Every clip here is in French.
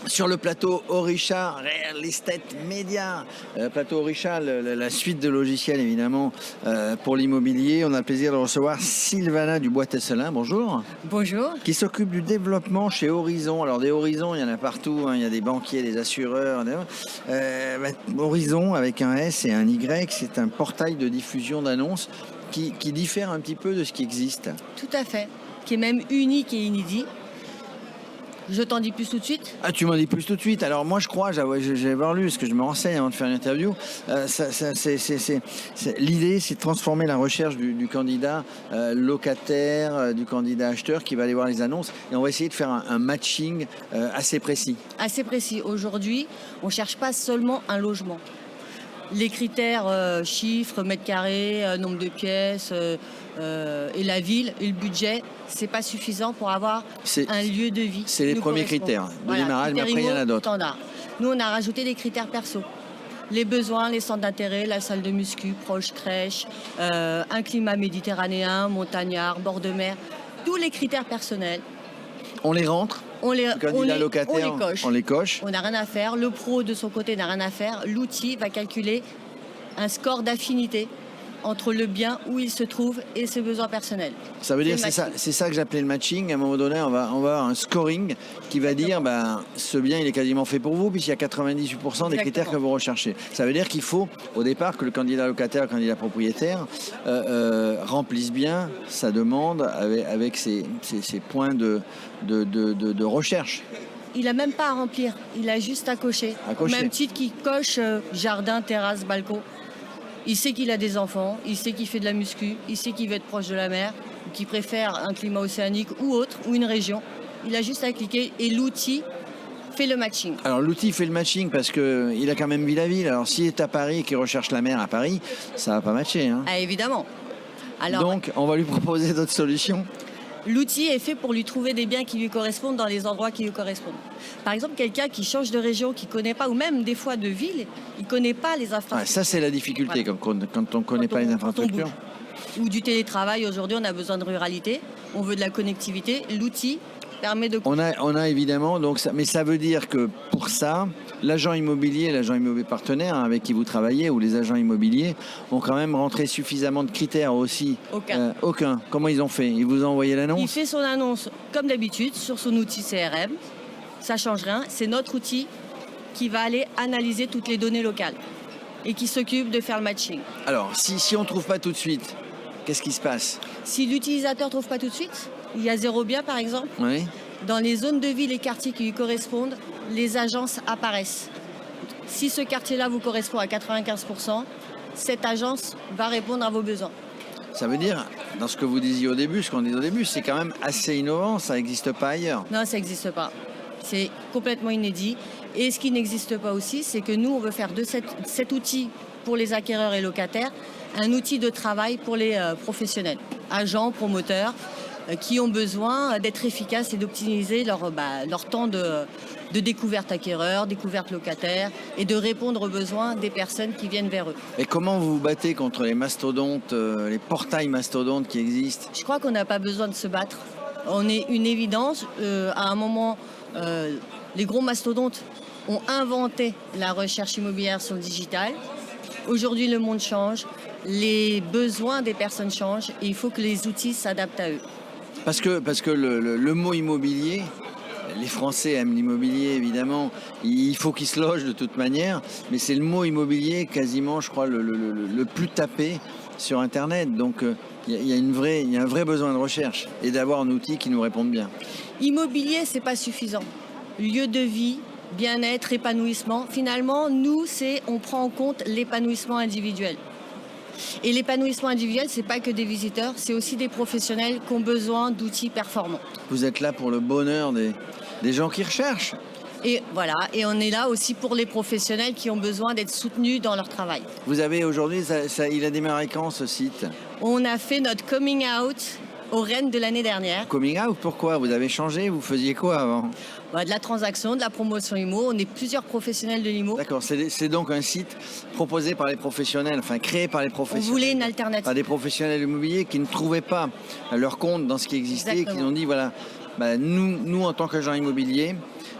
Sur le plateau Orisha, Real Estate Media, plateau Orisha, la suite de logiciels évidemment pour l'immobilier. On a le plaisir de recevoir Sylvana Dubois-Tesselin, bonjour. Bonjour. Qui s'occupe du développement chez Horizon. Alors des Horizons, il y en a partout, hein. Il y a des banquiers, des assureurs. Horizon avec un S et un Y, c'est un portail de diffusion d'annonces qui diffère un petit peu de ce qui existe. Tout à fait, qui est même unique et inédit. Je t'en dis plus tout de suite. Ah, tu m'en dis plus tout de suite. Alors moi je crois, j'avais lu, parce que je me renseigne avant de faire une interview, l'idée c'est de transformer la recherche du candidat locataire, du candidat acheteur qui va aller voir les annonces, et on va essayer de faire un matching assez précis. Assez précis. Aujourd'hui, on ne cherche pas seulement un logement. Les critères chiffres, mètres carrés, nombre de pièces et la ville et le budget, c'est pas suffisant pour avoir un lieu de vie. C'est les premiers critères de démarrage, mais après il y en a d'autres. Nous, on a rajouté des critères perso. Les besoins, les centres d'intérêt, la salle de muscu, proche crèche, un climat méditerranéen, montagnard, bord de mer, tous les critères personnels. On les rentre. Locataire, on les coche. On n'a rien à faire. Le pro, de son côté, n'a rien à faire. L'outil va calculer un score d'affinité entre le bien où il se trouve et ses besoins personnels. Ça veut dire, c'est ça que j'appelais le matching. À un moment donné, on va avoir un scoring qui va dire ce bien, il est quasiment fait pour vous, puisqu'il y a 98% des critères que vous recherchez. Ça veut dire qu'il faut, au départ, que le candidat locataire, le candidat propriétaire remplisse bien sa demande avec ses points de recherche. Il n'a même pas à remplir, il a juste à cocher. Au même titre qu'il coche jardin, terrasse, balcon. Il sait qu'il a des enfants, il sait qu'il fait de la muscu, il sait qu'il veut être proche de la mer, qu'il préfère un climat océanique ou autre, ou une région. Il a juste à cliquer et l'outil fait le matching. Alors l'outil fait le matching parce qu'il a quand même vu la ville. Alors s'il est à Paris et qu'il recherche la mer à Paris, ça va pas matcher. Hein. Ah, évidemment. Alors, donc on va lui proposer d'autres solutions. L'outil est fait pour lui trouver des biens qui lui correspondent dans les endroits qui lui correspondent. Par exemple, quelqu'un qui change de région, qui ne connaît pas, ou même des fois de ville, il ne connaît pas les infrastructures. Ouais, ça, c'est la difficulté quand on ne connaît pas les infrastructures. Ou du télétravail, aujourd'hui, on a besoin de ruralité, on veut de la connectivité. L'outil permet de... On a évidemment, mais ça veut dire que pour ça, l'agent immobilier partenaire avec qui vous travaillez, ou les agents immobiliers, ont quand même rentré suffisamment de critères aussi. Aucun. Comment ils ont fait? Ils vous ont envoyé l'annonce? Il fait son annonce comme d'habitude sur son outil CRM. Ça ne change rien. C'est notre outil qui va aller analyser toutes les données locales et qui s'occupe de faire le matching. Alors, si on ne trouve pas tout de suite, qu'est-ce qui se passe? Si l'utilisateur ne trouve pas tout de suite, il y a 0 bien par exemple. Oui. Dans les zones de ville et quartiers qui lui correspondent, les agences apparaissent. Si ce quartier-là vous correspond à 95%, cette agence va répondre à vos besoins. Ça veut dire, dans ce que vous disiez au début, c'est quand même assez innovant, ça n'existe pas ailleurs. Non, ça n'existe pas. C'est complètement inédit. Et ce qui n'existe pas aussi, c'est que nous, on veut faire de cet outil pour les acquéreurs et locataires un outil de travail pour les professionnels, agents, promoteurs, qui ont besoin d'être efficaces et d'optimiser leur temps de découverte acquéreur, découverte locataire, et de répondre aux besoins des personnes qui viennent vers eux. Et comment vous vous battez contre les mastodontes, les portails mastodontes qui existent? Je crois qu'on n'a pas besoin de se battre. On est une évidence. À un moment, les gros mastodontes ont inventé la recherche immobilière sur le digital. Aujourd'hui, le monde change, les besoins des personnes changent et il faut que les outils s'adaptent à eux. Parce que le mot immobilier, les Français aiment l'immobilier évidemment, il faut qu'ils se logent de toute manière, mais c'est le mot immobilier quasiment, je crois, le plus tapé sur Internet. Donc il y a un vrai besoin de recherche et d'avoir un outil qui nous réponde bien. Immobilier, c'est pas suffisant. Lieu de vie, bien-être, épanouissement. Finalement, nous, on prend en compte l'épanouissement individuel. Et l'épanouissement individuel, c'est pas que des visiteurs, c'est aussi des professionnels qui ont besoin d'outils performants. Vous êtes là pour le bonheur des gens qui recherchent. Et voilà, et on est là aussi pour les professionnels qui ont besoin d'être soutenus dans leur travail. Vous avez aujourd'hui, il a démarré quand ce site? On a fait notre coming out au Rennes de l'année dernière. Coming out, pourquoi? Vous avez changé? Vous faisiez quoi avant? De la transaction, de la promotion IMO. On est plusieurs professionnels de l'IMO. D'accord, c'est donc un site proposé par les professionnels, enfin créé par les professionnels. On voulait une alternative. Par des professionnels immobiliers qui ne trouvaient pas leur compte dans ce qui existait. Exactement. Et qui ont dit, voilà, nous en tant qu'agents immobiliers,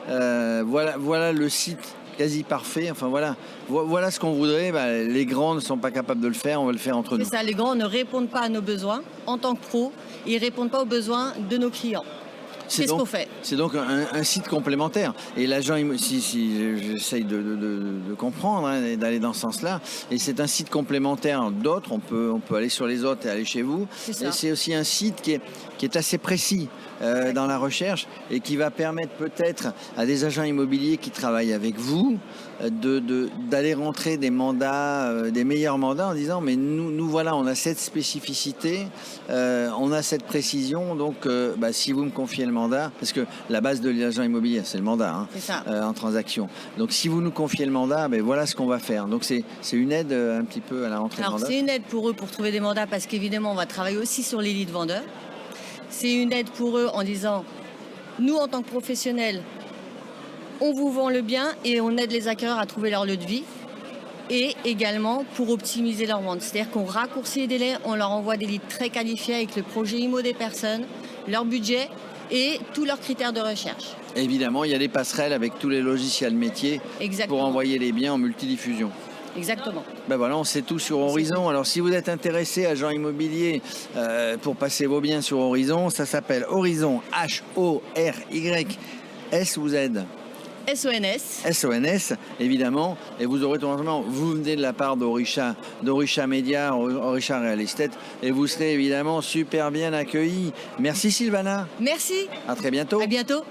Voilà le site quasi parfait. Enfin voilà ce qu'on voudrait. Les grands ne sont pas capables de le faire, on va le faire entre nous. C'est ça, les grands ne répondent pas à nos besoins en tant que pro, ils ne répondent pas aux besoins de nos clients. C'est ce qu'on fait. C'est donc un site complémentaire. Et l'agent, si j'essaye de comprendre, et d'aller dans ce sens-là, et c'est un site complémentaire d'autres, on peut aller sur les autres et aller chez vous. Et c'est aussi un site qui est assez précis dans la recherche et qui va permettre peut-être à des agents immobiliers qui travaillent avec vous d'aller rentrer des mandats, des meilleurs mandats en disant mais nous voilà, on a cette spécificité, on a cette précision, donc si vous me confiez le mandat, parce que la base de l'agent immobilier c'est le mandat en transaction, donc si vous nous confiez le mandat, voilà ce qu'on va faire. Donc c'est une aide un petit peu à la rentrée de mandat. C'est une aide pour eux pour trouver des mandats parce qu'évidemment on va travailler aussi sur les leads vendeurs. C'est une aide pour eux en disant nous en tant que professionnels on vous vend le bien et on aide les acquéreurs à trouver leur lieu de vie. Et également pour optimiser leur vente. C'est-à-dire qu'on raccourcit les délais, on leur envoie des leads très qualifiés avec le projet IMO des personnes, leur budget et tous leurs critères de recherche. Évidemment, il y a des passerelles avec tous les logiciels métiers pour envoyer les biens en multidiffusion. Exactement. Voilà, on sait tout sur Horizon. Alors si vous êtes intéressé, agent immobilier, pour passer vos biens sur Horizon, ça s'appelle Horizon, H-O-R-Y-S ou Z SONS. SONS, évidemment. Et vous aurez tout simplement, vous venez de la part d'Orisha Media, Orisha Real Estate, et vous serez évidemment super bien accueillis. Merci Sylvana. Merci. À très bientôt. À bientôt.